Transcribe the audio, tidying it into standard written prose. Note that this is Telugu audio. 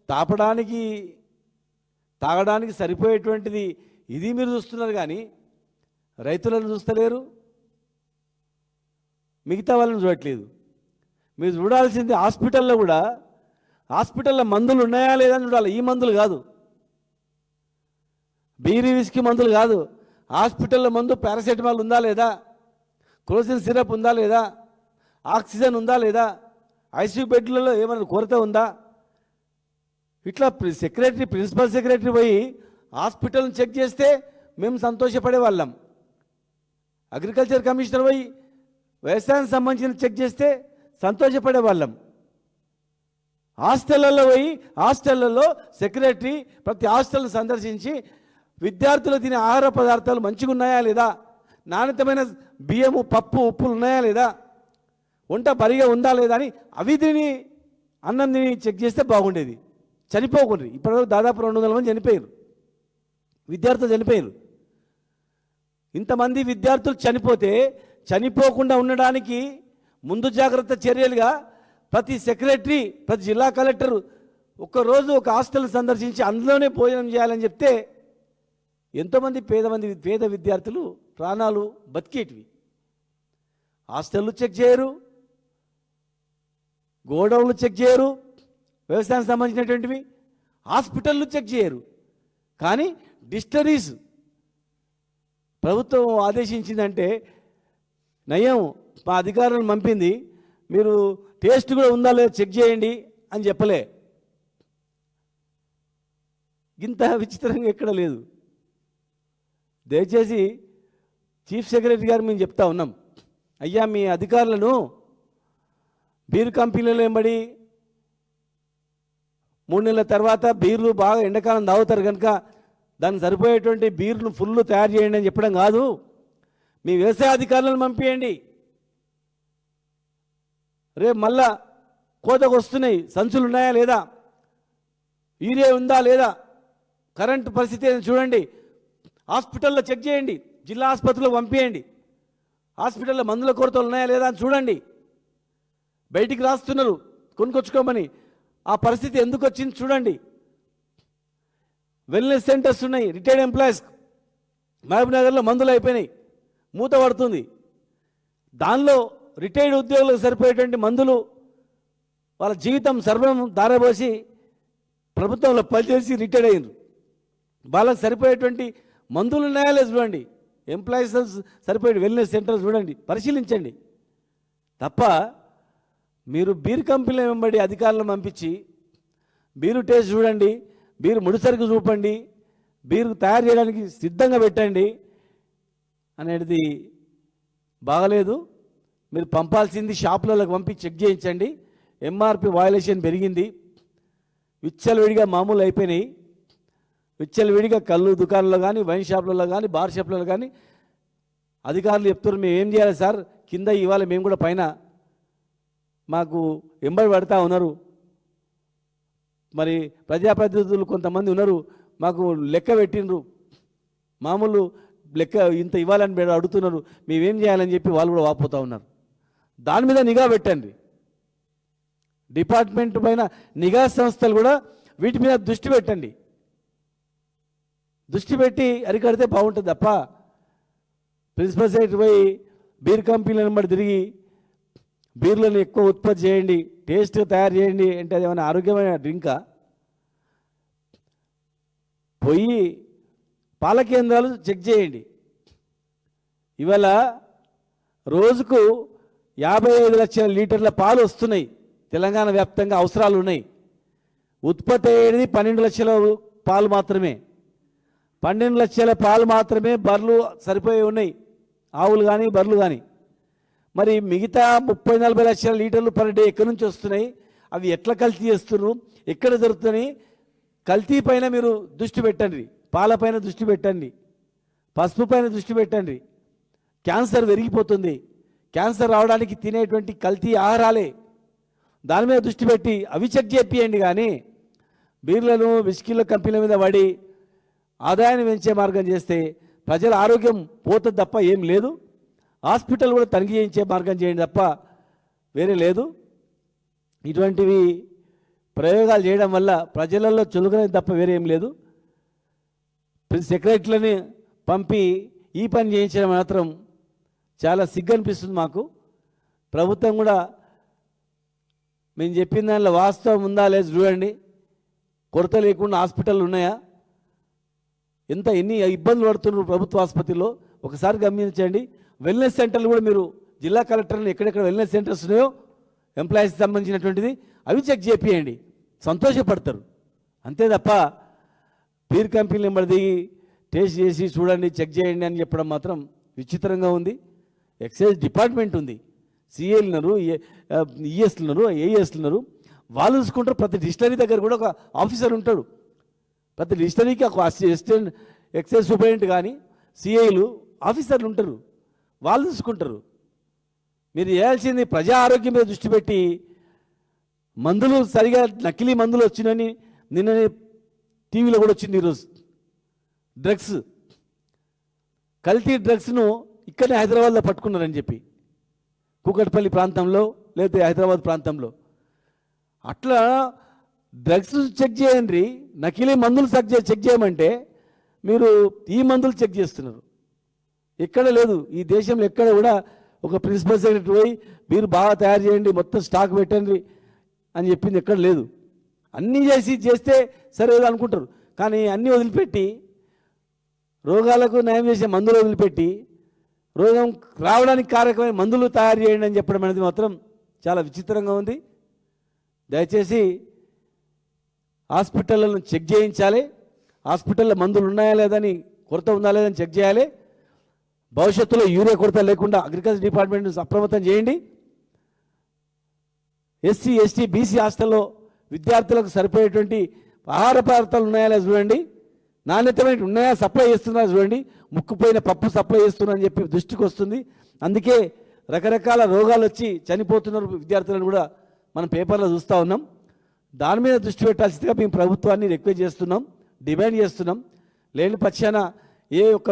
తాపడానికి తాగడానికి సరిపోయేటువంటిది ఇది మీరు చూస్తున్నారు, కానీ రైతులను చూస్తలేరు, మిగతా వాళ్ళని చూడట్లేదు. మీరు చూడాల్సింది హాస్పిటల్లో కూడా, హాస్పిటల్లో మందులు ఉన్నాయా లేదా అని చూడాలి. ఈ మందులు కాదు, బీరీ విస్కీ మందులు కాదు. హాస్పిటల్లో మందు పారాసెటమాల్ ఉందా లేదా, క్రోసిన్ సిరప్ ఉందా లేదా, ఆక్సిజన్ ఉందా లేదా, ఐసీయూ బెడ్లలో ఏమైనా కొరత ఉందా, ఇట్లా ప్రిన్సిపల్ సెక్రటరీ పోయి హాస్పిటల్ని చెక్ చేస్తే మేము సంతోషపడే వాళ్ళం. అగ్రికల్చర్ కమిషనర్ పోయి వ్యవసాయానికి సంబంధించిన చెక్ చేస్తే సంతోషపడే వాళ్ళం. హాస్టళ్లలో పోయి హాస్టళ్లలో సెక్రటరీ ప్రతి హాస్టల్ని సందర్శించి విద్యార్థులు తినే ఆహార పదార్థాలు మంచిగా ఉన్నాయా లేదా, నాణ్యతమైన బియ్యము పప్పు ఉప్పులు ఉన్నాయా లేదా, వంట బరిగా ఉందా లేదా అని అవి తిని అన్నం తిని చెక్ చేస్తే బాగుండేది. చనిపోకూడదు. ఇప్పటివరకు దాదాపు 200 మంది చనిపోయారు, విద్యార్థులు చనిపోయారు. ఇంతమంది విద్యార్థులు చనిపోతే చనిపోకుండా ఉండడానికి ముందు జాగ్రత్త చర్యలుగా ప్రతి సెక్రటరీ ప్రతి జిల్లా కలెక్టర్ ఒక్కరోజు ఒక హాస్టల్ సందర్శించి అందులోనే భోజనం చేయాలని చెప్తే ఎంతోమంది పేద విద్యార్థులు ప్రాణాలు బతికేటివి. హాస్టళ్ళు చెక్ చేయరు, గోడౌన్లు చెక్ చేయరు, వ్యవసాయానికి సంబంధించినటువంటివి హాస్పిటళ్ళు చెక్ చేయరు. కానీ డిస్టరీస్ ప్రభుత్వం ఆదేశించిందంటే నయం, మా అధికారులను పంపింది, మీరు టేస్ట్ కూడా ఉందా లేదా చెక్ చేయండి అని చెప్పలే. ఇంత విచిత్రంగా ఎక్కడ లేదు. దయచేసి చీఫ్ సెక్రటరీ గారు మేము చెప్తా ఉన్నాం, అయ్యా మీ అధికారులను బీర్ కంపెనీలలో వెంబడి 3 నెలల తర్వాత బీర్లు బాగా ఎండాకాలం తాగుతారు కనుక దానికి సరిపోయేటువంటి బీర్లు ఫుల్ తయారు చేయండి అని చెప్పడం కాదు, మీ వ్యవసాయ అధికారులను పంపించండి. రేపు మళ్ళా కోతకు వస్తున్నాయి, సంచులు ఉన్నాయా లేదా, యూరియా ఉందా లేదా, కరెంటు పరిస్థితి చూడండి, హాస్పిటల్లో చెక్ చేయండి, జిల్లా ఆసుపత్రిలో పంపించండి, హాస్పిటల్లో మందుల కొరతలు ఉన్నాయా లేదా అని చూడండి. బయటికి రాస్తున్నారు కొనుక్కొచ్చుకోమని, ఆ పరిస్థితి ఎందుకు వచ్చింది చూడండి. వెల్నెస్ సెంటర్స్ ఉన్నాయి, రిటైర్డ్ ఎంప్లాయీస్ మహబూబ్నగర్లో మందులు అయిపోయినాయి, మూత పడుతుంది. దానిలో రిటైర్డ్ ఉద్యోగులకు సరిపోయేటువంటి మందులు వాళ్ళ జీవితం సర్వం దారబోసి ప్రభుత్వంలో పనిచేసి రిటైర్డ్ అయ్యారు, వాళ్ళకి సరిపోయేటువంటి మందులు ఉన్నాయా లేదు చూడండి. ఎంప్లాయీస్ సరిపోయే వెల్నెస్ సెంటర్స్ చూడండి, పరిశీలించండి. తప్ప మీరు బీర్ కంపెనీల వెంబడి అధికారులను పంపించి బీరు టేస్ట్ చూడండి, బీరు ముడిసరుకు చూపండి, బీరు తయారు చేయడానికి సిద్ధంగా పెట్టండి అనేది బాగలేదు. మీరు పంపాల్సింది షాపులకు పంపి చెక్ చేయించండి. ఎంఆర్పి వయలేషన్ పెరిగింది, విచ్చలవిడిగా మామూలు అయిపోయినాయి. విచ్చలవిడిగా కళ్ళు దుకాణంలో కానీ, వైన్ షాపులలో కానీ, బార్ షాపులలో కానీ అధికారులు చెప్తున్నారు, మేము ఏం చేయాలి సార్, కింద ఇవాళ మేము కూడా పైన మాకు ఎంబడి పడతా ఉన్నారు, మరి ప్రజాప్రతినిధులు కొంతమంది ఉన్నారు, మాకు లెక్క పెట్టినరు, మామూలు లెక్క ఇంత ఇవ్వాలని అడుగుతున్నారు, మేమేం చేయాలని చెప్పి వాళ్ళు కూడా వాపోతూ ఉన్నారు. దాని మీద నిఘా పెట్టండి. డిపార్ట్మెంట్ పైన నిఘా సంస్థలు కూడా వీటి మీద దృష్టి పెట్టండి. దృష్టి పెట్టి అరికడితే బాగుంటుంది. తప్ప ప్రిన్సిపల్ సెక్రటరీ పోయి బీర్ కంపెనీలను బట్టి తిరిగి బీర్లను ఎక్కువ ఉత్పత్తి చేయండి, టేస్ట్గా తయారు చేయండి అంటే అది ఏమైనా ఆరోగ్యమైన డ్రింకా? పోయి పాల కేంద్రాలు చెక్ చేయండి. ఇవాళ రోజుకు 55 లక్షల లీటర్ల పాలు వస్తున్నాయి, తెలంగాణ వ్యాప్తంగా అవసరాలు ఉన్నాయి. ఉత్పత్తి అయ్యేది 12 లక్షల పాలు మాత్రమే. 12 లక్షల పాలు మాత్రమే బర్రెలు సరిపోయి ఉన్నాయి, ఆవులు కానీ బర్రెలు కానీ. మరి మిగతా 30-40 లక్షల లీటర్లు పర్ డే ఎక్కడి నుంచి వస్తున్నాయి, అవి ఎట్లా కల్తీ చేస్తున్నారు, ఎక్కడ జరుగుతున్నాయి? కల్తీ పైన మీరు దృష్టి పెట్టండి, పాలపైన దృష్టి పెట్టండి, పసుపు పైన దృష్టి పెట్టండి. క్యాన్సర్ పెరిగిపోతుంది, క్యాన్సర్ రావడానికి తినేటువంటి కల్తీ ఆహారాలే, దాని మీద దృష్టి పెట్టి అవి చెక్ చేపియండి. కానీ బీర్లను విస్కీల కంపెనీల మీద పడి ఆదాయాన్ని పెంచే మార్గం చేస్తే ప్రజల ఆరోగ్యం పోతుంది తప్ప ఏం లేదు. హాస్పిటల్ కూడా తనిఖీ చేయించే మార్గం చేయండి తప్ప వేరే లేదు. ఇటువంటివి ప్రయోగాలు చేయడం వల్ల ప్రజలలో చులకనే తప్ప వేరే ఏం లేదు. సెక్రటరీలని పంపి ఈ పని చేయించడం మాత్రం చాలా సిగ్గు అనిపిస్తుంది మాకు. ప్రభుత్వం కూడా మేము చెప్పిన దానిలో వాస్తవం ఉందా లేదు చూడండి. కొరత లేకుండా హాస్పిటల్ ఉన్నాయా, ఎన్ని ఇబ్బందులు పడుతున్నారు ప్రభుత్వ ఆసుపత్రిలో ఒకసారి గమనించండి. వెల్నెస్ సెంటర్లు కూడా మీరు జిల్లా కలెక్టర్ని ఎక్కడెక్కడ వెల్నెస్ సెంటర్స్ ఉన్నాయో ఎంప్లాయీస్కి సంబంధించినటువంటిది అవి చెక్ చేపియండి, సంతోషపడతారు. అంతే తప్ప పీర్ కంపెనీ నెంబర్ దిగి టేస్ట్ చేసి చూడండి చెక్ చేయండి అని చెప్పడం మాత్రం విచిత్రంగా ఉంది. ఎక్సైజ్ డిపార్ట్మెంట్ ఉంది, సిఏలు ఉన్నారు, ఈఎస్లు ఉన్నారు, ఏఎస్లు ఉన్నారు, వాళ్ళు చూసుకుంటారు. ప్రతి డిస్టరీ దగ్గర కూడా ఒక ఆఫీసర్ ఉంటాడు. ప్రతి డిస్టరీకి ఒక అసిస్టెంట్ ఎక్సైజ్ సూపరింటెండెంట్ కానీ సిఐలు ఆఫీసర్లు ఉంటారు, వాళ్ళు చూసుకుంటారు. మీరు చేయాల్సింది ప్రజా ఆరోగ్యం మీద దృష్టి పెట్టి మందులు సరిగా నకిలీ మందులు వచ్చినని నిన్ననే టీవీలో కూడా వచ్చింది. ఈరోజు డ్రగ్స్, కల్తీ డ్రగ్స్ను ఇక్కడనే హైదరాబాద్లో పట్టుకున్నారని చెప్పి కూకట్పల్లి ప్రాంతంలో లేకపోతే హైదరాబాద్ ప్రాంతంలో. అట్లా డ్రగ్స్ చెక్ చేయండి, నకిలీ మందులు చెక్ చేయమంటే మీరు ఈ మందులు చెక్ చేస్తున్నారు. ఎక్కడ లేదు ఈ దేశంలో, ఎక్కడ కూడా ఒక ప్రిన్సిపల్ సెక్రటరీ పోయి మీరు బాగా తయారు చేయండి మొత్తం స్టాక్ పెట్టండి అని చెప్పింది ఎక్కడ లేదు. అన్నీ చేస్తే సరే అనుకుంటారు, కానీ అన్నీ వదిలిపెట్టి రోగాలకు న్యాయం చేసే మందులు వదిలిపెట్టి రోగం రావడానికి కారకమైన మందులు తయారు చేయండి అని చెప్పడం అనేది మాత్రం చాలా విచిత్రంగా ఉంది. దయచేసి హాస్పిటళ్లను చెక్ చేయించాలి, హాస్పిటల్లో మందులు ఉన్నాయా లేదని, కొరత ఉందా లేదని చెక్ చేయాలి. భవిష్యత్తులో యూరియా కొరత లేకుండా అగ్రికల్చర్ డిపార్ట్మెంట్ అప్రమత్తం చేయండి. ఎస్సీ ఎస్టీ బీసీ హాస్టల్లో విద్యార్థులకు సరిపోయేటువంటి ఆహార పదార్థాలు ఉన్నాయా లేదా చూడండి, నాణ్యతమైన ఉన్నాయా సప్లై చేస్తున్నారా చూడండి. ముక్కుపోయిన పప్పు సప్లై చేస్తున్నారని చెప్పి దృష్టికి వస్తుంది. అందుకే రకరకాల రోగాలు వచ్చి చనిపోతున్నారు విద్యార్థులను కూడా మనం పేపర్లో చూస్తూ ఉన్నాం. దాని మీద దృష్టి పెట్టాల్సిందిగా మేము ప్రభుత్వాన్ని రిక్వెస్ట్ చేస్తున్నాం, డిమాండ్ చేస్తున్నాం. లేని పక్షాన ఏ ఒక్క